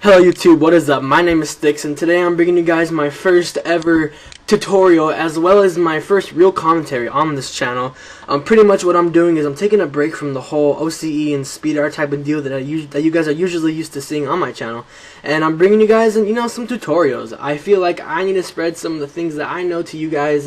Hello YouTube, what is up? My name is Sticks, and today I'm bringing you guys my first ever tutorial as well as my first real commentary on this channel. Pretty much what I'm doing is I'm taking a break from the whole OCE and speed art type of deal that you guys are usually used to seeing on my channel, and I'm bringing you guys some tutorials. I feel like I need to spread some of the things that I know to you guys,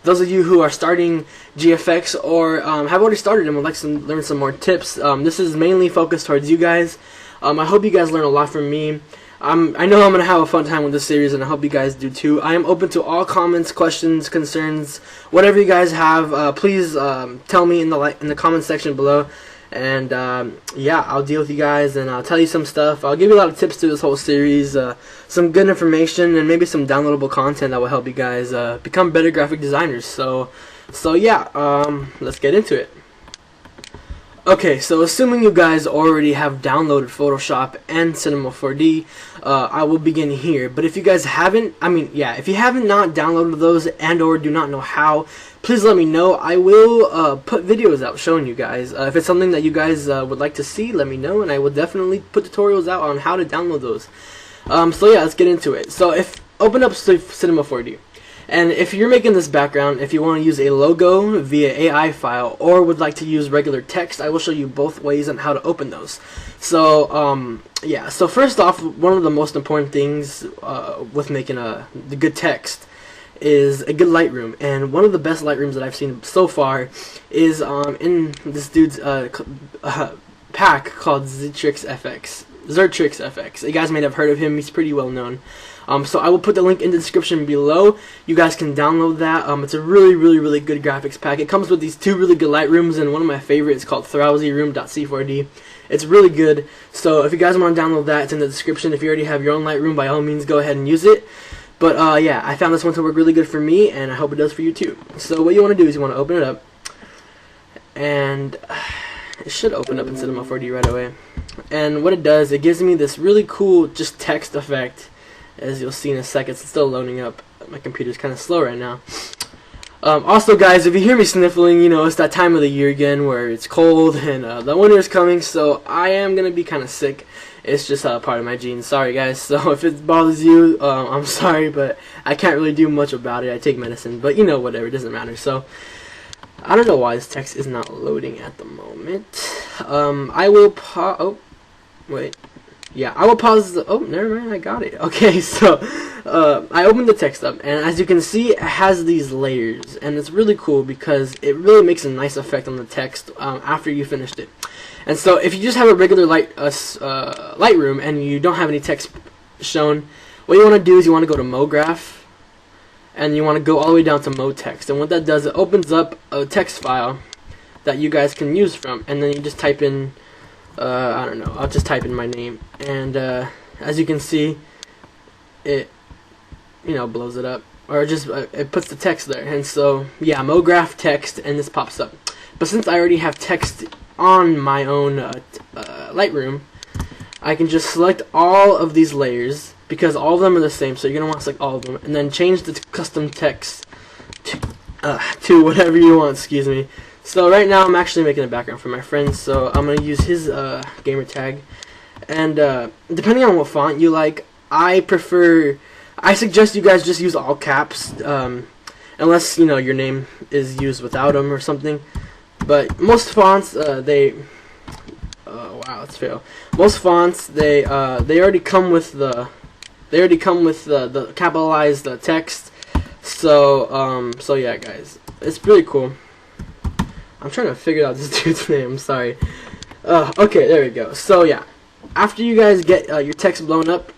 those of you who are starting GFX or have already started and would like to learn some more tips. This is mainly focused towards you guys. I hope you guys learn a lot from me. I know I'm going to have a fun time with this series, and I hope you guys do too. I am open to all comments, questions, concerns, whatever you guys have. Please tell me in the comment section below, and yeah, I'll deal with you guys, and I'll tell you some stuff. I'll give you a lot of tips to this whole series, some good information, and maybe some downloadable content that will help you guys become better graphic designers. So yeah, let's get into it. Okay, so assuming you guys already have downloaded Photoshop and Cinema 4D, I will begin here. But if you guys haven't, if you haven't not downloaded those and or do not know how, please let me know. I will put videos out showing you guys. If it's something that you guys would like to see, let me know, and I will definitely put tutorials out on how to download those. So yeah, let's get into it. So open up Cinema 4D. And if you're making this background, if you want to use a logo via AI file or would like to use regular text, I will show you both ways on how to open those. So yeah, so first off, one of the most important things with making the good text is a good Lightroom. And one of the best Lightrooms that I've seen so far is in this dude's pack called ItzTwiist FX. You guys may have heard of him. He's pretty well known. So I will put the link in the description below. You guys can download that. It's a really good graphics pack. It comes with these two really good Lightrooms, and one of my favorites called ThrowsyRoom.c4d. It's really good. So if you guys want to download that, it's in the description. If you already have your own Lightroom, by all means go ahead and use it. But yeah, I found this one to work really good for me, and I hope it does for you too. So what you want to do is you want to open it up, and it should open up in Cinema 4D right away. And what it does, it gives me this really cool just text effect. As you'll see in a second, it's still loading up. My computer's kind of slow right now. Also, guys, if you hear me sniffling, it's that time of the year again where it's cold and the winter is coming, so I am going to be kind of sick. It's just part of my genes. Sorry, guys. So if it bothers you, I'm sorry, but I can't really do much about it. I take medicine, but whatever, it doesn't matter. So I don't know why this text is not loading at the moment. I will oh, wait. Yeah, I will pause the, oh, never mind, I got it. Okay, so, I opened the text up, and as you can see, it has these layers, and it's really cool because it really makes a nice effect on the text after you finished it. And so, if you just have a regular Lightroom and you don't have any text shown, what you want to do is you want to go to MoGraph, and you want to go all the way down to MoText, and what that does, it opens up a text file that you guys can use from, and then you just type in I don't know, I'll just type in my name, and as you can see, it blows it up, or just it puts the text there. And so yeah, MoGraph text, and this pops up. But since I already have text on my own Lightroom, I can just select all of these layers because all of them are the same, so you're gonna want to select all of them, and then change the custom text to whatever you want, excuse me. So right now I'm actually making a background for my friend, so I'm going to use his gamer tag. And depending on what font you like, I suggest you guys just use all caps, unless, your name is used without them or something. But most fonts, wow, let's fail. Most fonts, they already come with the capitalized text. So, so yeah, guys, it's really cool. I'm trying to figure out this dude's name, I'm sorry. Okay, there we go. So yeah, after you guys get your text blown up,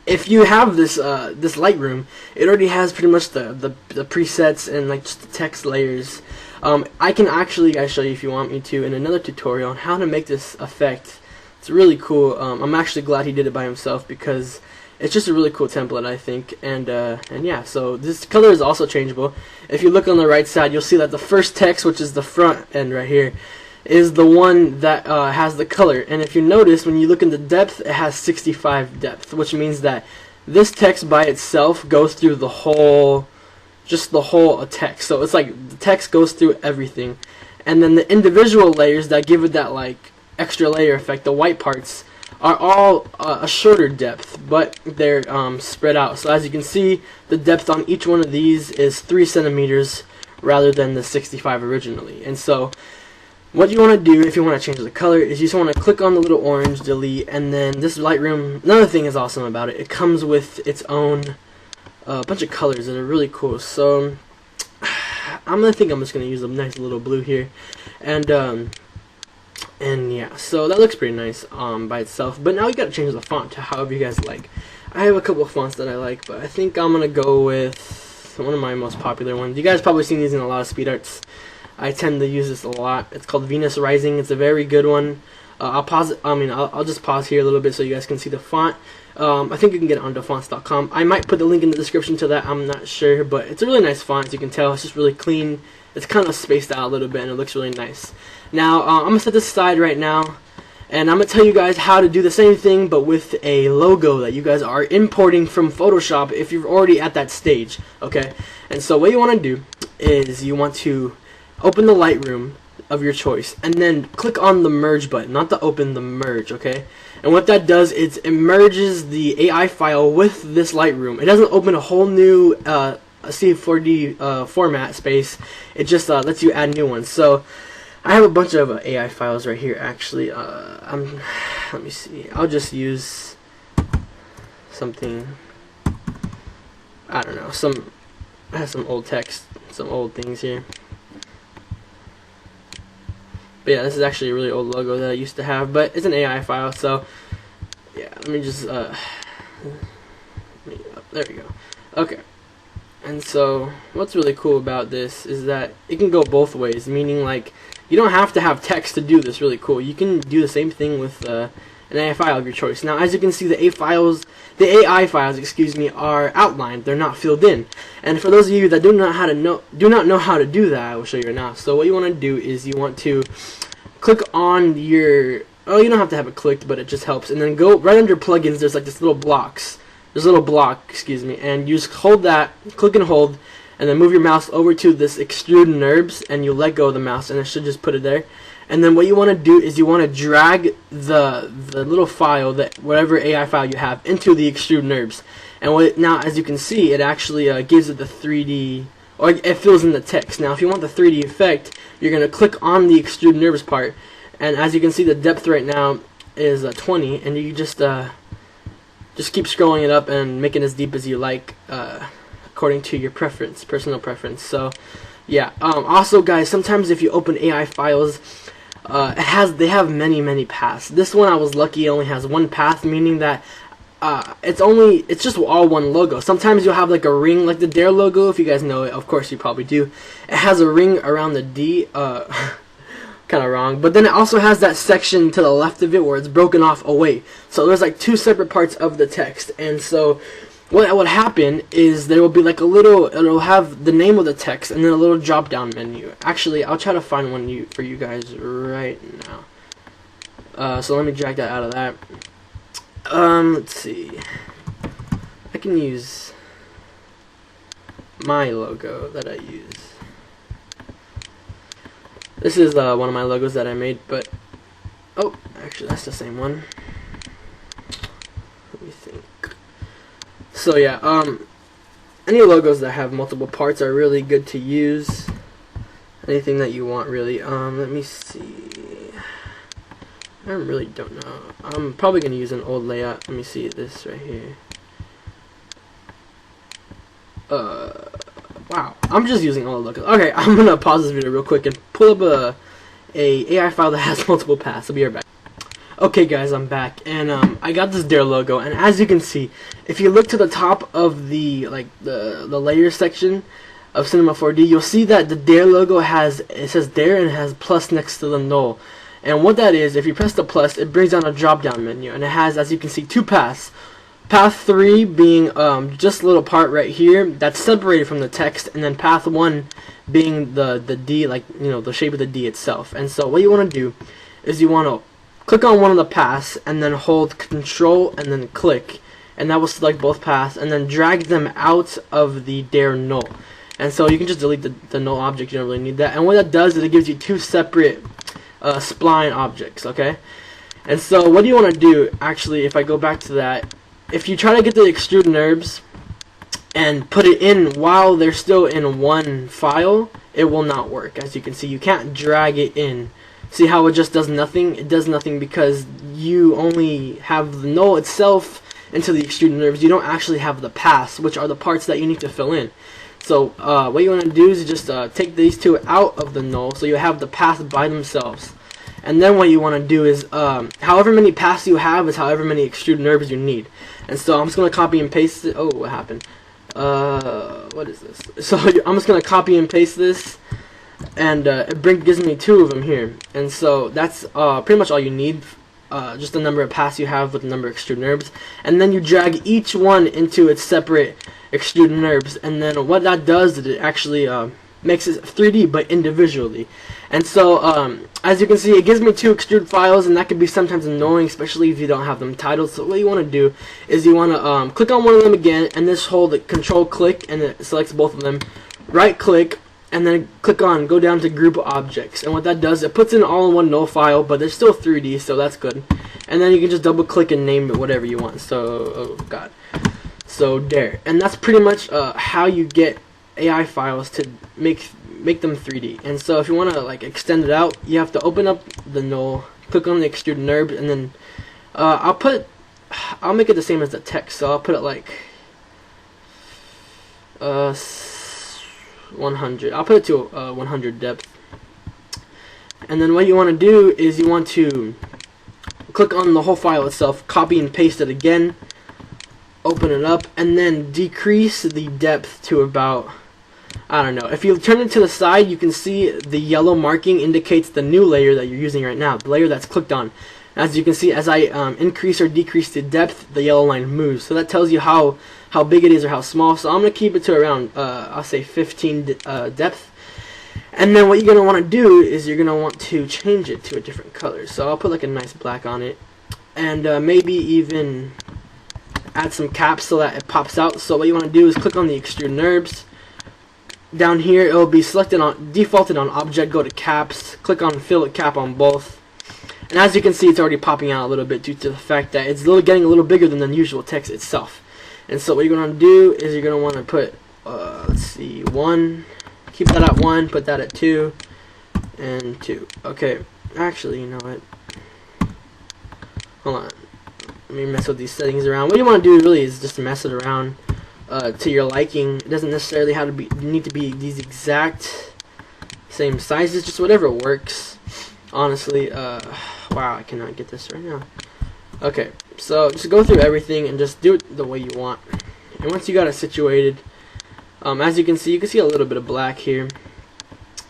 if you have this this Lightroom, it already has pretty much the presets and like just the text layers. I can actually guys show you if you want me to in another tutorial on how to make this effect. It's really cool. I'm actually glad he did it by himself because it's just a really cool template, I think, and yeah, so this color is also changeable. If you look on the right side, you'll see that the first text, which is the front end right here, is the one that has the color. And if you notice, when you look in the depth, it has 65 depth, which means that this text by itself goes through the whole, just the whole text. So it's like the text goes through everything, and then the individual layers that give it that like extra layer effect, the white parts, are all a shorter depth, but they're spread out. So as you can see, the depth on each one of these is 3 centimeters rather than the 65 originally. And so what you want to do if you want to change the color is you just want to click on the little orange, delete, and then this Lightroom, another thing is awesome about it, it comes with its own bunch of colors that are really cool. So I'm just going to use a nice little blue here, and yeah, so that looks pretty nice by itself. But now you gotta change the font to however you guys like. I have a couple of fonts that I like, but I think I'm gonna go with one of my most popular ones. You guys probably seen these in a lot of speed arts. I tend to use this a lot. It's called Venus Rising. It's a very good one. I'll pause it. I'll just pause here a little bit so you guys can see the font. I think you can get it on defonts.com. I might put the link in the description to that. I'm not sure, but it's a really nice font. As you can tell, it's just really clean. It's kind of spaced out a little bit, and it looks really nice. Now, I'm going to set this aside right now, and I'm going to tell you guys how to do the same thing, but with a logo that you guys are importing from Photoshop if you're already at that stage, okay? And so what you want to do is you want to open the Lightroom of your choice, and then click on the merge button, not the open, the merge, okay? And what that does is it merges the AI file with this Lightroom. It doesn't open a whole new C4D format space. It just lets you add new ones. So I have a bunch of AI files right here actually. Let me see, I'll just use something, I don't know, I have some old text, some old things here. But yeah, this is actually a really old logo that I used to have, but it's an AI file, so yeah, let me just there we go. Okay. And so what's really cool about this is that it can go both ways, meaning like you don't have to have text to do this. Really cool. You can do the same thing with an AI file of your choice. Now, as you can see, the AI files, excuse me, are outlined. They're not filled in. And for those of you that do not know how to do that, I will show you right now. So what you want to do is you want to click on your, oh, you don't have to have it clicked, but it just helps. And then go right under plugins. There's like this little blocks. There's a little block, excuse me, and you just hold that, click and hold, and then move your mouse over to this extrude NURBS, and you let go of the mouse, and it should just put it there. And then what you want to do is you want to drag the little file, that whatever AI file you have, into the extrude NURBS. And now, as you can see, it actually gives it the 3D, or it fills in the text. Now, if you want the 3D effect, you're going to click on the extrude NURBS part, and as you can see, the depth right now is 20, and you just keep scrolling it up and make it as deep as you like, according to your preference, personal preference. So yeah, also guys, sometimes if you open AI files, they have many paths. This one, I was lucky, it only has one path, meaning that it's just all one logo. Sometimes you'll have like a ring, like the Dare logo, if you guys know it. Of course you probably do. It has a ring around the D, kind of wrong, but then it also has that section to the left of it where it's broken off away. So there's like two separate parts of the text, and so what would happen is there will be like a little, it'll have the name of the text and then a little drop down menu. Actually, I'll try to find one for you guys right now. So let me drag that out of that. Let's see, I can use my logo that I use. This is one of my logos that I made, but oh, actually that's the same one. Let me think. So yeah, any logos that have multiple parts are really good to use. Anything that you want, really. Let me see. I really don't know. I'm probably gonna use an old layout. Let me see this right here. Wow, I'm just using all the logos. Okay, I'm gonna pause this video real quick and pull up a AI file that has multiple paths. I'll be right back. Okay guys, I'm back, and I got this Dare logo, and as you can see, if you look to the top of the layer section of Cinema 4D, you'll see that the Dare logo it says Dare and it has plus next to the null. And what that is, if you press the plus, it brings down a drop down menu, and it has, as you can see, two paths. Path 3 being just a little part right here that's separated from the text, and then path 1 being the D, like, you know, the shape of the D itself. And so what you want to do is you want to click on one of the paths and then hold Control and then click, and that will select both paths, and then drag them out of the Dare null. And so you can just delete the null object. You don't really need that. And what that does is it gives you two separate spline objects. Okay. And so what do you want to do, actually, if I go back to that, if you try to get the extrude NURBS and put it in while they're still in one file, it will not work. As you can see, you can't drag it in. See how it just does nothing? It does nothing because you only have the null itself into the extrude NURBS. You don't actually have the paths, which are the parts that you need to fill in. So what you want to do is just take these two out of the null, so you have the path by themselves. And then what you want to do is, however many paths you have is however many extrude NURBS you need. And so I'm just going to copy and paste it. Oh, what happened? What is this? So I'm just going to copy and paste this, and it gives me two of them here. And so that's pretty much all you need, just the number of paths you have with the number of extrude NURBS. And then you drag each one into its separate extrude NURBS. And then what that does is it actually makes it 3D, but individually. And so as you can see, it gives me two extrude files, and that can be sometimes annoying, especially if you don't have them titled. So what you want to do is you want to click on one of them again, and just hold the control click, and it selects both of them. Right click, and then click on, go down to group objects. And what that does, it puts in all in one null file, but they're still 3D, so that's good. And then you can just double click and name it whatever you want. So, oh god. So there. And that's pretty much how you get AI files to make them 3D. And so if you want to like extend it out, you have to open up the null, click on the extrude NURBS, and then I'll make it the same as the text. So I'll put it like 100. I'll put it to 100 depth. And then what you want to do is you want to click on the whole file itself, copy and paste it again, open it up, and then decrease the depth to about, I don't know. If you turn it to the side, you can see the yellow marking indicates the new layer that you're using right now, the layer that's clicked on. As you can see, as I increase or decrease the depth, the yellow line moves. So that tells you how big it is or how small. So I'm going to keep it to around, I'll say 15 depth. And then what you're going to want to do is you're going to want to change it to a different color. So I'll put like a nice black on it. And maybe even add some caps so that it pops out. So what you want to do is click on the extrude NURBS. Down here it will be defaulted on object, go to caps, click on fill it cap on both. And as you can see, it's already popping out a little bit due to the fact that it's getting a little bigger than the usual text itself. And so what you're going to do is you're going to want to put, let's see, 1, keep that at 1, put that at 2, and 2. Okay, actually, you know what, hold on, let me mess with these settings around. What you want to do really is just mess it around to your liking. It doesn't necessarily need to be these exact same sizes, just whatever works, honestly. Wow, I cannot get this right now. Okay, so just go through everything and just do it the way you want. And once you got it situated, as you can see a little bit of black here.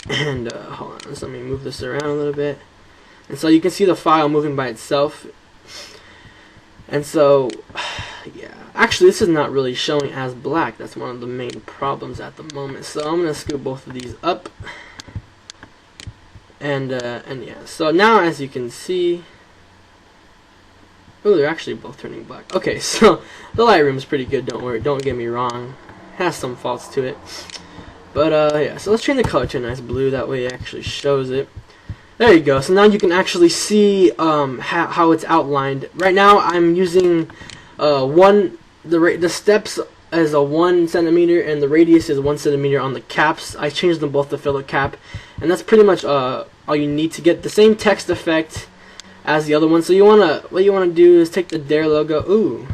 And hold on, let me move this around a little bit. And so you can see the file moving by itself. And so, yeah, actually this is not really showing as black. That's one of the main problems at the moment. So I'm gonna scoop both of these up. And yeah, so now as you can see, oh, they're actually both turning black. Okay, so the Lightroom is pretty good, don't worry, don't get me wrong. It has some faults to it. But yeah, so let's change the color to a nice blue, that way it actually shows it. There you go, so now you can actually see how it's outlined. Right now I'm using the steps as a 1 centimeter and the radius is 1 centimeter on the caps. I changed them both to filler cap, and that's pretty much all you need to get the same text effect as the other one. So what you wanna do is take the Dare logo. Ooh.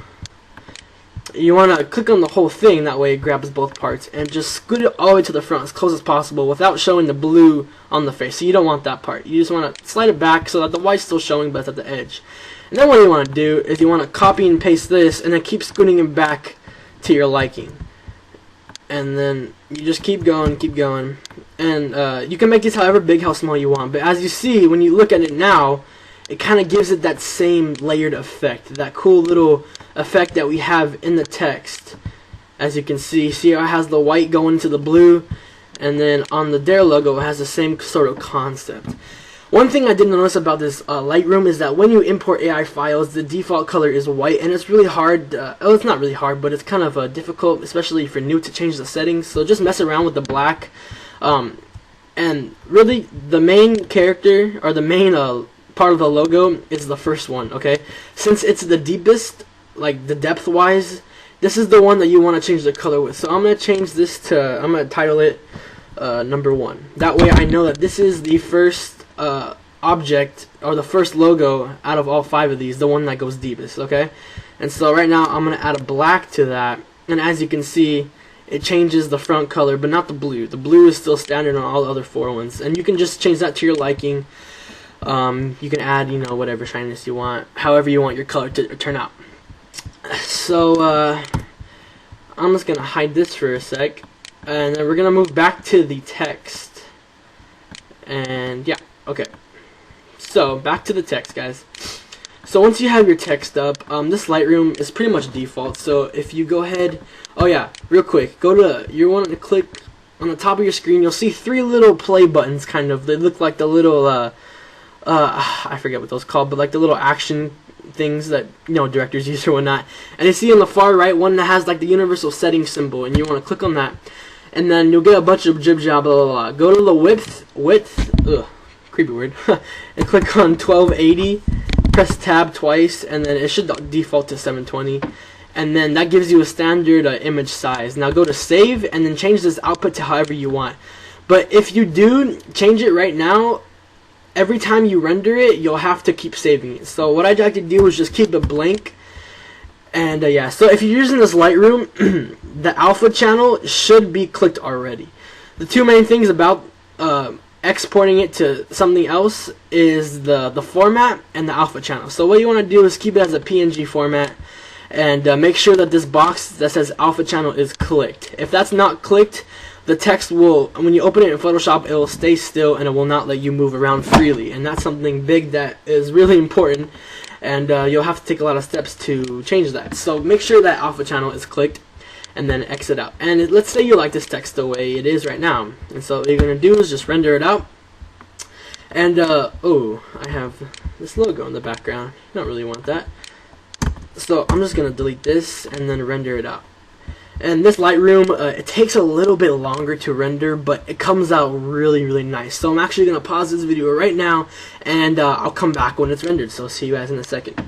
You wanna click on the whole thing, that way it grabs both parts, and just scoot it all the way to the front as close as possible without showing the blue on the face. So you don't want that part. You just wanna slide it back so that the white's still showing, but it's at the edge. And then what you wanna do is you wanna copy and paste this, and then keep scooting it back to your liking. And then you just keep going, and you can make this however big, how small you want. But as you see, when you look at it now, it kind of gives it that same layered effect, that cool little effect that we have in the text. As you can see how it has the white going to the blue, and then on the Dare logo it has the same sort of concept. One thing I did notice about this Lightroom is that when you import AI files, the default color is white, and it's really hard, oh, it's not really hard, but it's kind of difficult, especially if you're new, to change the settings. So just mess around with the black, and really the main character, or the main part of the logo is the first one, okay? Since it's the deepest, like the depth wise, this is the one that you want to change the color with. So I'm going to change this to, I'm going to title it number 1. That way I know that this is the first object, or the first logo out of all 5 of these, the one that goes deepest, okay? And so right now I'm going to add a black to that, and as you can see, it changes the front color, but not the blue. The blue is still standard on all the other 4 ones, and you can just change that to your liking. You can add, you know, whatever shininess you want, however you want your color to turn out. So I'm just gonna hide this for a sec, and then we're gonna move back to the text. And yeah, okay. So back to the text, guys. So once you have your text up, this Lightroom is pretty much default. So if you go ahead, oh yeah, real quick, go to, you want to click on the top of your screen. You'll see 3 little play buttons, kind of. They look like the little I forget what those called, but like the little action things that, you know, directors use or whatnot. And you see on the far right one that has like the universal settings symbol, and you want to click on that, and then you'll get a bunch of jib jab blah blah blah. Go to the width, ugh, creepy word, and click on 1280. Press tab twice, and then it should default to 720, and then that gives you a standard image size. Now go to save, and then change this output to however you want. But if you do change it right now, every time you render it, you'll have to keep saving it. So what I'd like to do is just keep it blank. And yeah, so if you're using this Lightroom, the alpha channel should be clicked already. The 2 main things about exporting it to something else is the format and the alpha channel. So what you want to do is keep it as a PNG format, and make sure that this box that says alpha channel is clicked. If that's not clicked, the text will, when you open it in Photoshop, it will stay still and it will not let you move around freely, and that's something big that is really important, and you'll have to take a lot of steps to change that. So make sure that alpha channel is clicked, and then exit out. And let's say you like this text the way it is right now, and so what you're gonna do is just render it out. And oh, I have this logo in the background. I don't really want that, so I'm just gonna delete this and then render it out. And this Lightroom, it takes a little bit longer to render, but it comes out really, really nice. So I'm actually gonna pause this video right now, and I'll come back when it's rendered. So see you guys in a second.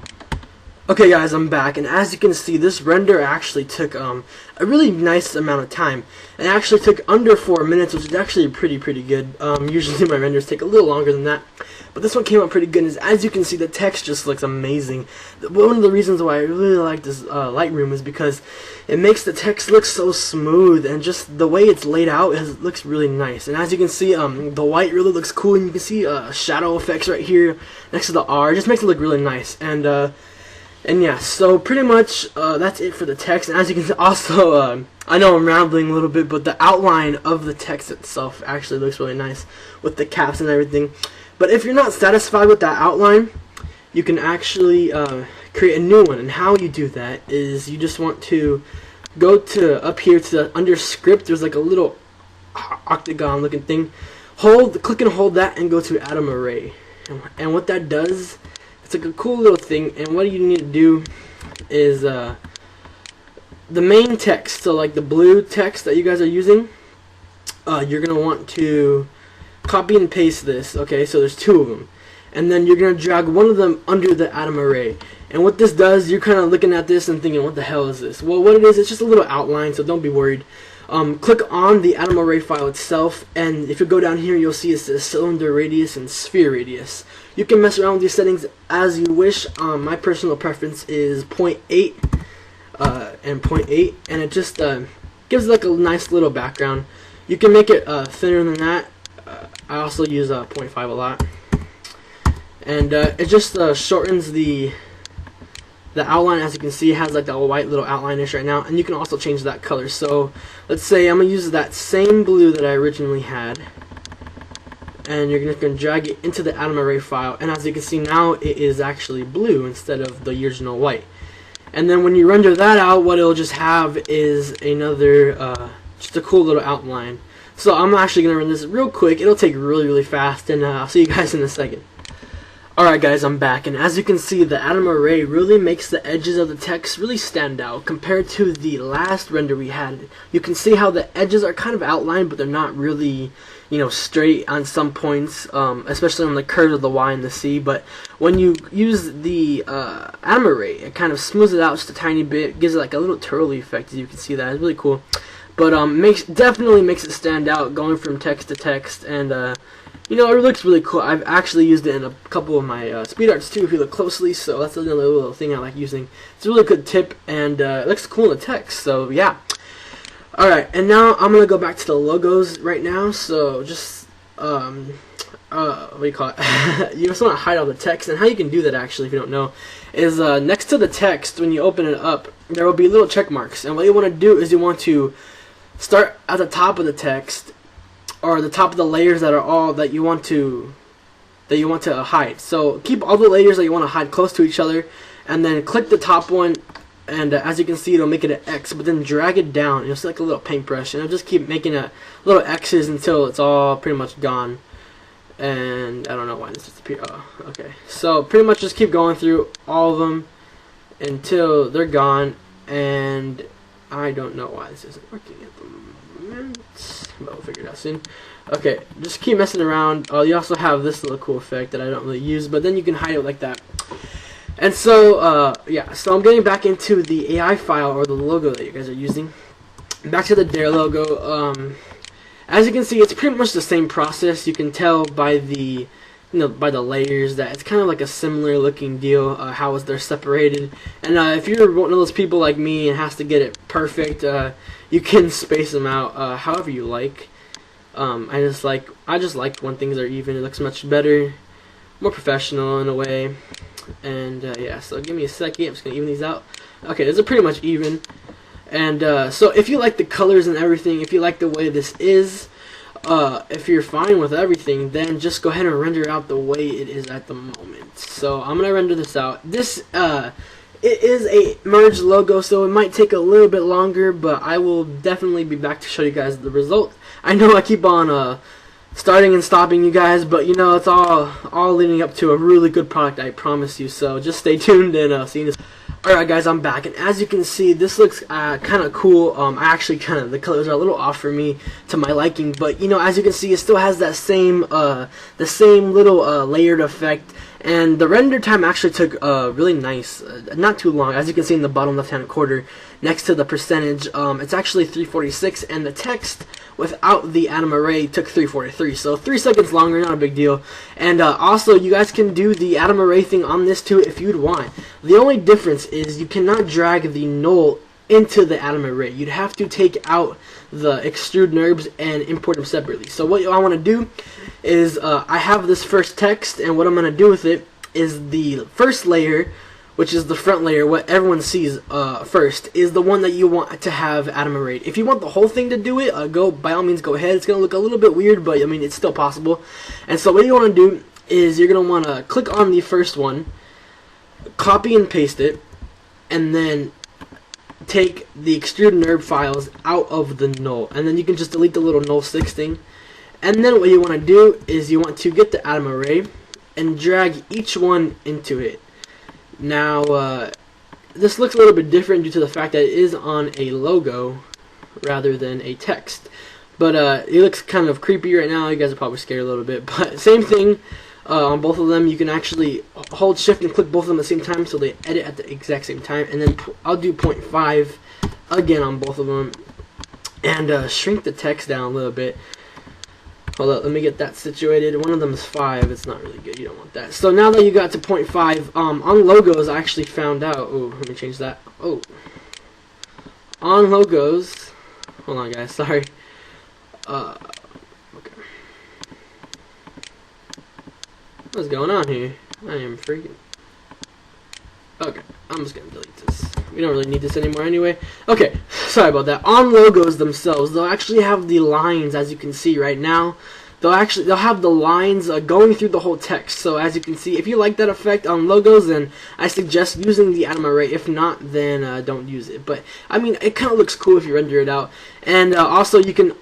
Okay guys, I'm back, and as you can see, this render actually took a really nice amount of time. It actually took under 4 minutes, which is actually pretty good. Usually my renders take a little longer than that, but this one came out pretty good. And as you can see, the text just looks amazing. One of the reasons why I really like this Lightroom is because it makes the text look so smooth, and just the way it's laid out looks really nice. And as you can see, the white really looks cool, and you can see shadow effects right here next to the R. It just makes it look really nice. And yeah, so pretty much that's it for the text. And as you can see, also, I know I'm rambling a little bit, but the outline of the text itself actually looks really nice with the caps and everything. But if you're not satisfied with that outline, you can actually create a new one. And how you do that is you just want to go to up here to under script. There's like a little octagon looking thing. Click and hold that, and go to atom array. And what that does, it's like a cool little thing, and what you need to do is the main text, so like the blue text that you guys are using, you're going to want to copy and paste this, okay, so there's 2 of them, and then you're going to drag one of them under the atom array. And what this does, you're kind of looking at this and thinking, what the hell is this? Well, what it is, it's just a little outline, so don't be worried. Click on the atom array file itself, and if you go down here, you'll see it says cylinder radius and sphere radius. You can mess around with these settings as you wish. My personal preference is 0.8 and 0.8, and it just gives like a nice little background. You can make it thinner than that. I also use 0.5 a lot, and it just shortens the outline. As you can see, it has like that white little outline-ish right now, and you can also change that color. So let's say I'm going to use that same blue that I originally had, and you're just going to drag it into the atom array file, and as you can see now, it is actually blue instead of the original white. And then when you render that out, what it'll just have is another just a cool little outline. So I'm actually going to run this real quick. It'll take really fast, and I'll see you guys in a second. Alright guys, I'm back, and as you can see, the atom array really makes the edges of the text really stand out compared to the last render we had. You can see how the edges are kind of outlined, but they're not really, straight on some points, especially on the curves of the Y and the C. But when you use the atom array, it kind of smooths it out just a tiny bit, gives it like a little twirly effect, as you can see that. It's really cool. But definitely makes it stand out going from text to text, and it looks really cool. I've actually used it in a couple of my speed arts too, if you look closely, so that's another little thing I like using. It's a really good tip, and it looks cool in the text, so yeah. Alright, and now I'm going to go back to the logos right now, so just, what do you call it? You just want to hide all the text, and how you can do that actually, if you don't know, is next to the text, when you open it up, there will be little check marks, and what you want to do is you want to start at the top of the text, or the top of the layers that are all that you want to hide. So keep all the layers that you want to hide close to each other, and then click the top one, and as you can see, it'll make it an X, but then drag it down, and you'll see like a little paintbrush, and it'll just keep making little X's until it's all pretty much gone. And I don't know why this disappeared. Oh, okay. So pretty much just keep going through all of them until they're gone, and I don't know why this isn't working at the moment, but we'll figure it out soon. Okay, just keep messing around. You also have this little cool effect that I don't really use, but then you can hide it like that. And so, yeah, so I'm getting back into the AI file, or the logo that you guys are using. Back to the Dare logo. As you can see, it's pretty much the same process. You can tell by the by the layers that it's kind of like a similar looking deal, how they're separated. And if you're one of those people like me and has to get it perfect, you can space them out however you like. I just like when things are even. It looks much better, more professional in a way. And yeah, so give me a second. I'm just gonna even these out. Okay, these are pretty much even. And so if you like the colors and everything, if you like the way this is, if you're fine with everything, then just go ahead and render out the way it is at the moment. So I'm gonna render this out. This it is a merged logo, so it might take a little bit longer, but I will definitely be back to show you guys the result. I know I keep on starting and stopping you guys, but it's all leading up to a really good product, I promise you. So just stay tuned and see you. Alright guys, I'm back, and as you can see, this looks kind of cool. Actually, the colors are a little off for me to my liking, but as you can see, it still has that same little layered effect. And the render time actually took really nice, not too long. As you can see in the bottom left-hand corner, next to the percentage, it's actually 346, and the text without the atom array took 343. So 3 seconds longer, not a big deal. And also, you guys can do the atom array thing on this too if you'd want. The only difference is you cannot drag the null into the atom array. You'd have to take out the extrude NURBS and import them separately. So what I want to do is I have this first text, and what I'm going to do with it is the first layer, which is the front layer, what everyone sees first, is the one that you want to have atom arrayed. If you want the whole thing to do it, by all means go ahead. It's going to look a little bit weird, but I mean it's still possible. And so what you want to do is you're going to want to click on the first one, copy and paste it, and then take the extrude NURB files out of the null, and then you can just delete the little null 6 thing. And then what you want to do is you want to get the atom array and drag each one into it. Now this looks a little bit different due to the fact that it is on a logo rather than a text, but it looks kind of creepy right now. You guys are probably scared a little bit, but same thing on both of them. You can actually hold shift and click both of them at the same time, so they edit at the exact same time. And then I'll do 0.5 again on both of them, and shrink the text down a little bit. Hold up, let me get that situated. One of them is 5. It's not really good. You don't want that. So now that you got to 0.5, on logos, I actually found out. Oh, let me change that. Oh, on logos. Hold on, guys. Sorry. Okay. What's going on here? I am freaking. Okay, I'm just gonna delete this. We don't really need this anymore anyway. Okay, sorry about that. On logos themselves, they'll actually have the lines, as you can see right now. They'll have the lines going through the whole text. So as you can see, if you like that effect on logos, then I suggest using the atom array. If not, then don't use it. But I mean, it kind of looks cool if you render it out. And also, you can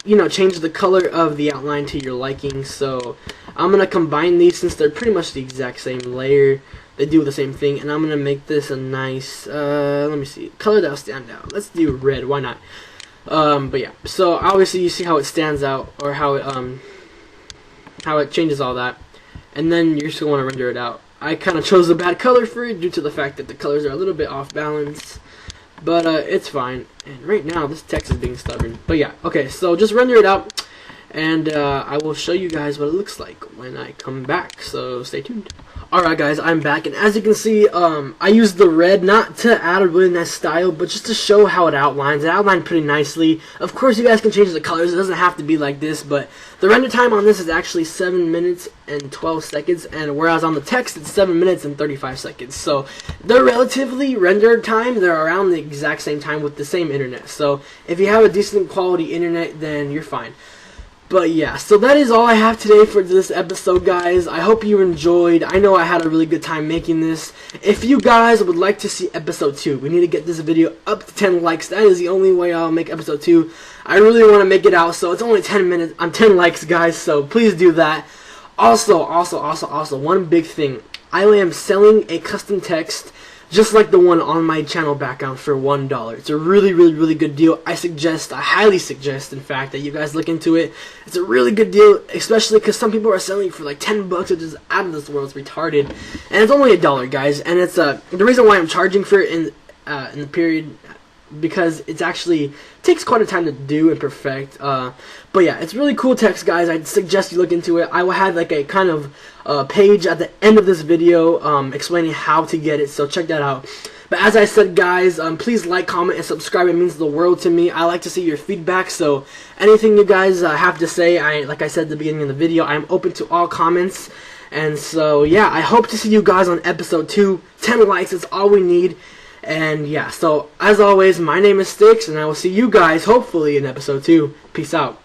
change the color of the outline to your liking. So I'm gonna combine these since they're pretty much the exact same layer. They do the same thing, and I'm gonna make this a nice let me see, color that'll stand out. Let's do red, why not? But yeah, so obviously you see how it stands out, or how it changes all that, and then you're just gonna want to render it out. I kind of chose a bad color for it due to the fact that the colors are a little bit off balance, but it's fine. And right now this text is being stubborn, but yeah, okay, so just render it out, and I will show you guys what it looks like when I come back, so stay tuned. Alright guys, I'm back, and as you can see, I used the red not to add a really nice style, but just to show how it outlines. It outlined pretty nicely. Of course, you guys can change the colors. It doesn't have to be like this, but the render time on this is actually 7 minutes and 12 seconds, and whereas on the text, it's 7 minutes and 35 seconds. So, they're relatively rendered time. They're around the exact same time with the same internet. So, if you have a decent quality internet, then you're fine. But yeah, so that is all I have today for this episode, guys. I hope you enjoyed. I know I had a really good time making this. If you guys would like to see episode 2, we need to get this video up to 10 likes. That is the only way I'll make episode 2. I really want to make it out, so it's only 10 minutes. 10 likes, guys, so please do that. Also, one big thing. I am selling a custom text just like the one on my channel background for $1. It's a really good deal. I highly suggest, in fact, that you guys look into it. It's a really good deal, especially because some people are selling for like 10 bucks, which is out of this world. It's retarded, and it's only $1, guys. And it's the reason why I'm charging for it in the period, because it actually takes quite a time to do and perfect. But yeah, it's really cool text, guys. I'd suggest you look into it. I will have like a kind of page at the end of this video explaining how to get it, so check that out. But as I said, guys, please like, comment, and subscribe. It means the world to me. I like to see your feedback, so anything you guys have to say, like I said at the beginning of the video, I'm open to all comments. And so yeah, I hope to see you guys on episode 2. 10 likes is all we need. And yeah, so as always, my name is Sticks, and I will see you guys hopefully in episode 2. Peace out.